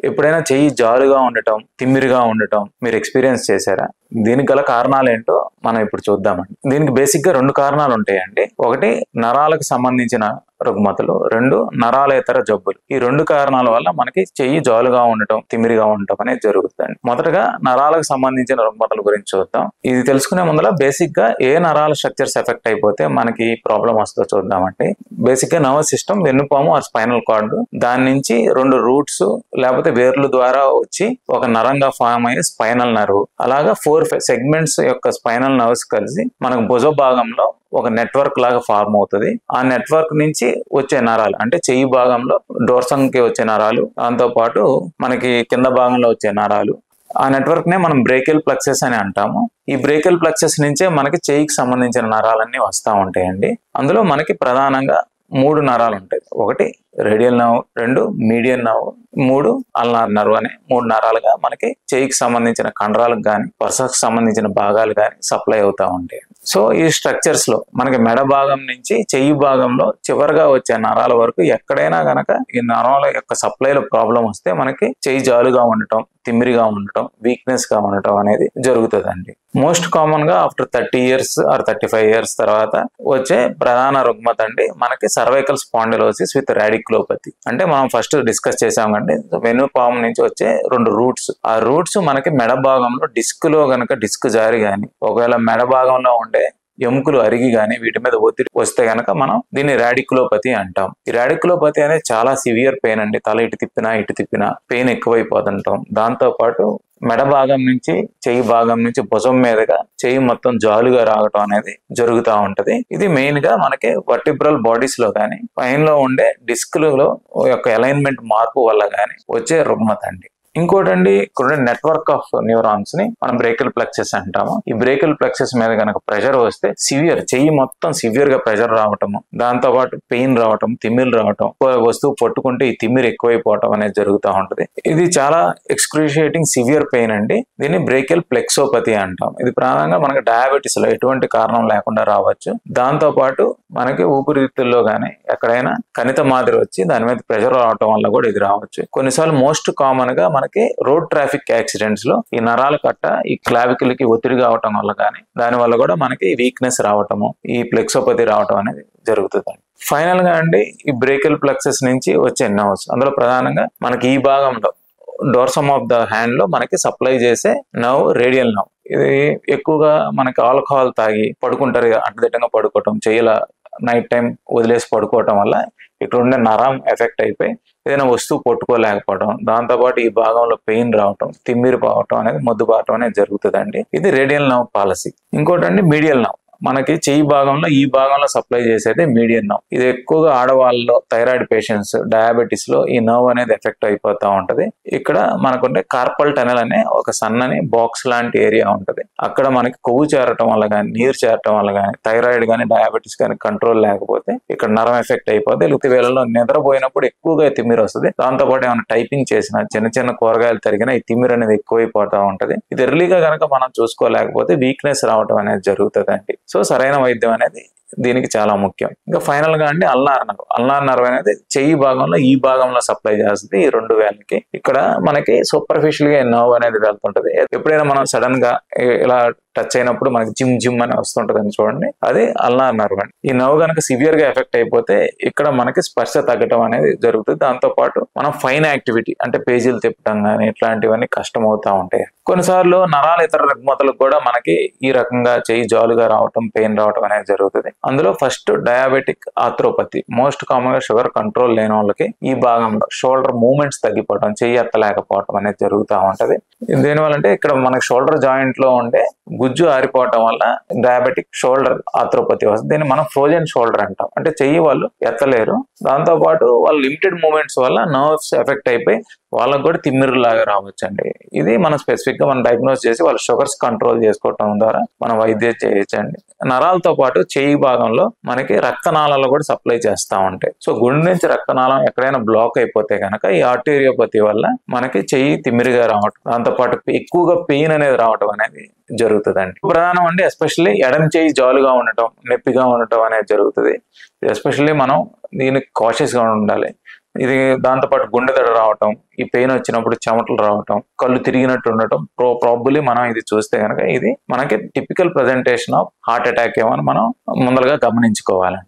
ఎప్పుడైనా చెయ్యి జారుగా ఉండటం, తిమ్మిరిగా ఉండటం మీరు ఎక్స్పీరియన్స్ చేశారా? దీనికి గల కారణాలు ఏంటో మనం ఇప్పుడు చూద్దామండి. దీనికి బేసిక్ గా 2 కారణాలు ఉంటాయండి. ఒకటి నరాలకు సంబంధించిన రుగ్మతలు, 2 నరాలేతర జబ్బులు. ఈ 2 కారణాల వల్ల మనకి చెయ్యి జాలుగా ఉండటం, తిమ్మిరిగా ఉండటం అనేది జరుగుతుంది. మొదటగా నరాలకు సంబంధించిన రుగ్మతల గురించి చూద్దాం. ఇది తెలుసుకునే ముందర బేసిక్ గా ఏ నరాల స్ట్రక్చర్స్ ఎఫెక్ట్ అయిపోతే మనకి ప్రాబ్లం వస్తుందో చూద్దామండి. బేసిక్ గా నర్వస్ సిస్టమ్, వెన్నుపాము ఆర్ స్పైనల్ కార్డ్, దాని నుంచి 2 రూట్స్ లేకపోతే వేర్ల ద్వారా వచ్చి ఒక నరంగా ఫామ్ అయ్యే స్పైనల్ నర్వ్, అలాగా 4 సెగ్మెంట్స్ యొక్క స్పైనల్ నర్వ్స్ కలిసి మనకు భుజ భాగంలో ఒక నెట్వర్క్ లాగా ఫార్మ్ అవుతుంది. ఆ నెట్వర్క్ నుంచి వచ్చే నరాలు అంటే చెయ్యి భాగంలో డోర్సంకి వచ్చే నరాలు, దాంతో పాటు మనకి కింద భాగంలో వచ్చే నరాలు, ఆ నెట్వర్క్ నే మనం బ్రేకియల్ ప్లెక్సస్ అని అంటాము. ఈ బ్రేకియల్ ప్లెక్సస్ నుంచే మనకి చెయ్యికి సంబంధించిన నరాలన్నీ వస్తూ ఉంటాయండి. అందులో మనకి ప్రధానంగా 3 నరాలు ఉంటాయి. ఒకటి radial nerve, 2 median nerve, 3 ulnar nerve అనే 3 నరాలుగా మనకి చెయ్యికి సంబంధించిన కండరాలకు కానీ వరుసకు సంబంధించిన భాగాలు కానీ సప్లై అవుతూ ఉంటాయి. సో ఈ స్ట్రక్చర్స్ లో మనకి మెడ భాగం నుంచి చెయ్యి భాగంలో చివరిగా వచ్చే నరాల వరకు ఎక్కడైనా గనక ఈ నరాల యొక్క సప్లైలో ప్రాబ్లం వస్తే మనకి చెయ్యి జాలుగా ఉండటం, తిమ్మిరిగా ఉండటం, వీక్నెస్ గా ఉండటం అనేది జరుగుతుందండి. మోస్ట్ కామన్ గా ఆఫ్టర్ 30 years ఆర్ 35 years తర్వాత వచ్చే ప్రధాన రుగ్మత అండి మనకి సర్వైకల్ స్పాండిలోసిస్ విత్ రాడిక్యులోపతి. అంటే మనం ఫస్ట్ డిస్కస్ చేసామండి, వెన్నుపాము నుంచి వచ్చే 2 రూట్స్. ఆ రూట్స్ మనకి మెడ భాగంలో డిస్క్ లో గనక డిస్క్ జారి గాని, ఒకవేళ మెడ భాగంలో ఉండే ఎముకలు అరిగి గాని వీటి మీద ఒత్తిడి వస్తే గనక మనం దీన్ని రాడిక్యులోపతి అంటాం. ఈ రాడిక్యులోపతి అనేది చాలా సివియర్ పెయిన్ అండి. తల ఇటు తిప్పినా పెయిన్ ఎక్కువైపోతుంటాం. దాంతో పాటు మెడ భాగం నుంచి చెయ్యి భాగం నుంచి భుజం మీదుగా చెయ్యి మొత్తం జాలుగా రావటం అనేది జరుగుతూ ఉంటది. ఇది మెయిన్ గా మనకి వర్టిబ్రల్ బాడీస్ లో కానీ పైనలో ఉండే డిస్క్లలో యొక్క అలైన్మెంట్ మార్పు వల్ల కానీ వచ్చే రుగ్మత అండి. ఇంకోటండి, ఇక్కడ నెట్వర్క్ ఆఫ్ న్యూరాన్స్ ని మనం బ్రేకియల్ ప్లెక్సస్ అంటాము. ఈ బ్రేకియల్ ప్లెక్సస్ మీద కనుక ప్రెషర్ వస్తే చెయ్యి మొత్తం సివియర్ గా ప్రెషర్ రావటము, దాంతో పాటు పెయిన్ రావటం, తిమ్మిరి రావటం, వస్తువు పట్టుకుంటే ఈ తిమ్మిరి ఎక్కువైపోవటం అనేది జరుగుతూ ఉంటది. ఇది చాలా ఎక్స్క్రూషియేటింగ్ సివియర్ పెయిన్ అండి. దీన్ని బ్రేకియల్ ప్లెక్సోపతి అంటాం. ఇది ప్రధానంగా మనకి డయాబెటీస్ లో ఎటువంటి కారణం లేకుండా రావచ్చు. దాంతో పాటు మనకి ఊపిరితిత్తుల్లో గానీ ఎక్కడైనా కణిత మాదిరి వచ్చి దాని మీద ప్రెషర్ రావటం వల్ల కూడా ఇది రావచ్చు. కొన్నిసార్లు మోస్ట్ కామన్ గా మనకి రోడ్ ట్రాఫిక్ యాక్సిడెంట్స్ లో ఈ నరాల కట్ట ఈ క్లావికల్ కి ఒత్తిడి కావటం వల్ల కానీ దాని వల్ల కూడా మనకి వీక్నెస్ రావటము, ఈ ప్లెక్సోపతి రావటం అనేది జరుగుతుంది. ఫైనల్ గా అండి, ఈ బ్రేకియల్ ప్లెక్సస్ నుంచి వచ్చే నర్వ్స్, అందులో ప్రధానంగా మనకి ఈ భాగంలో డోర్సమ్ ఆఫ్ ద హ్యాండ్ లో మనకి సప్లై చేసే నర్వ్ రేడియల్ నర్వ్. ఇది ఎక్కువగా మనకి ఆల్కహాల్ తాగి పడుకుంటారు, అడ్డదిడ్డంగా పడుకోవటం, చెయ్యల నైట్ టైం వదిలేసి పడుకోవటం వల్ల ఇక్కడ ఉండే నరం ఎఫెక్ట్ అయిపోయి ఏదైనా వస్తువు పట్టుకోలేకపోవడం, దాంతోపాటు ఈ భాగంలో పెయిన్ రావటం, తిమ్మిరి పోవటం అనేది, మొద్దు బారటం అనేది జరుగుతుందండి. ఇది రేడియల్ నర్వ్ పాలసీ. ఇంకోటండి మీడియల్ నర్వ్. మనకి చెయ్యి భాగంలో ఈ భాగంలో సప్లై చేసేది మీడియన్ నర్వ్. ఇది ఎక్కువగా ఆడవాళ్ళలో, థైరాయిడ్ పేషెంట్స్, డయాబెటీస్ లో ఈ నర్వ్ అనేది ఎఫెక్ట్ అయిపోతా ఉంటది. ఇక్కడ మనకుంటే కార్పల్ టనెల్ అనే ఒక సన్నని బాక్స్ లాంటి ఏరియా ఉంటది. అక్కడ మనకి కొవ్వు చేరటం వల్ల కానీ, నీరు చేరటం వల్ల కానీ, థైరాయిడ్ కానీ డయాబెటీస్ కానీ కంట్రోల్ లేకపోతే ఇక్కడ నరం ఎఫెక్ట్ అయిపోతే, లేకపోతే వేళల్లో నిద్రపోయినప్పుడు ఎక్కువగా తిమ్మిరి వస్తుంది. దాంతో పాటు ఏమైనా టైపింగ్ చేసినా, చిన్న కూరగాయలు తరిగినా ఈ తిమ్మిరి అనేది ఎక్కువైపోతా ఉంటది. ఇది ఎర్లీగా కనుక మనం చూసుకోలేకపోతే వీక్నెస్ రావటం అనేది జరుగుతుందండి. సో సరైన వైద్యం అనేది దీనికి చాలా ముఖ్యం. ఇంకా ఫైనల్ గా అండి అల్నార్ నర్వ్ అనేది చెయ్యి భాగంలో ఈ భాగంలో సప్లై చేస్తుంది ఈ 2 వేళ్ళకి. ఇక్కడ మనకి సూపర్ఫిషియల్ గా నర్వ్ అనేది వెళ్తుంటది. ఎప్పుడైనా మనం సడన్ గా ఇలా టచ్ అయినప్పుడు మనకి జిమ్ అని వస్తుంటదని చూడండి, అది అల్నార్ నర్వ్ అండి. ఈ నర్వ్ కనుక సివియర్ గా ఎఫెక్ట్ అయిపోతే ఇక్కడ మనకి స్పర్శ తగ్గటం అనేది జరుగుతుంది. దాంతో పాటు మనం ఫైన్ యాక్టివిటీ అంటే పేజీలు తిప్పడం కానీ ఇట్లాంటివన్నీ కష్టం అవుతా ఉంటాయి. కొన్నిసార్లు నరాల ఇతర రుగ్మతలకు కూడా మనకి ఈ రకంగా చెయ్యి జాలుగా రావటం, పెయిన్ రావటం అనేది జరుగుతుంది. అందులో first diabetic arthropathy. Most common గా షుగర్ కంట్రోల్ లేని వాళ్ళకి ఈ భాగంలో షోల్డర్ మూవ్మెంట్స్ తగ్గిపోవడం, చెయ్యి ఎత్తలేకపోవడం అనేది జరుగుతూ ఉంటది. దేనివల్ల అంటే ఇక్కడ మనకి షోల్డర్ జాయింట్ లో ఉండే గుజ్జు ఆరిపోవటం వల్ల డయాబెటిక్ షోల్డర్ ఆర్థ్రోపతి వస్తుంది. దీన్ని మనం ఫ్రోజన్ షోల్డర్ అంటాం. అంటే చెయ్యి వాళ్ళు ఎత్తలేరు, దాంతో పాటు వాళ్ళ లిమిటెడ్ మూవ్మెంట్స్ వల్ల నర్వ్స్ ఎఫెక్ట్ అయిపోయి వాళ్ళకు కూడా తిమ్మిరిలాగా రావచ్చు అండి. ఇది మనం స్పెసిఫిక్ గా మనం డయాగ్నోస్ చేసి వాళ్ళ షుగర్స్ కంట్రోల్ చేసుకోవటం ద్వారా మనం వైద్యం చేయొచ్చండి. నరాలతో పాటు చెయ్యి భాగంలో మనకి రక్తనాళాలు కూడా సప్లై చేస్తూ ఉంటాయి. సో గుండె నుంచి రక్తనాళం ఎక్కడైనా బ్లాక్ అయిపోతే కనుక ఈ ఆర్టీరియోపతి వల్ల మనకి చెయ్యి తిమ్మిరిగా రావటం, దాంతో పాటు ఎక్కువగా పెయిన్ అనేది రావటం అనేది జరుగుతుందండి. ప్రధానం అండి ఎస్పెషల్లీ ఎడమ చెయ్యి జాలుగా ఉండటం, నొప్పిగా ఉండటం అనేది జరుగుతుంది. ఎస్పెషల్లీ మనం దీనికి కాషియస్ గా ఉండాలి. ఇది దాంతోపాటు గుండె దడ రావటం, ఈ పెయిన్ వచ్చినప్పుడు చెమటలు రావటం, కళ్ళు తిరిగినట్టు ఉండటం, ప్రాబబ్లీ మనం ఇది చూస్తే కనుక ఇది మనకి typical presentation of heart attack ఏమని మనం ముందరగా గమనించుకోవాలి.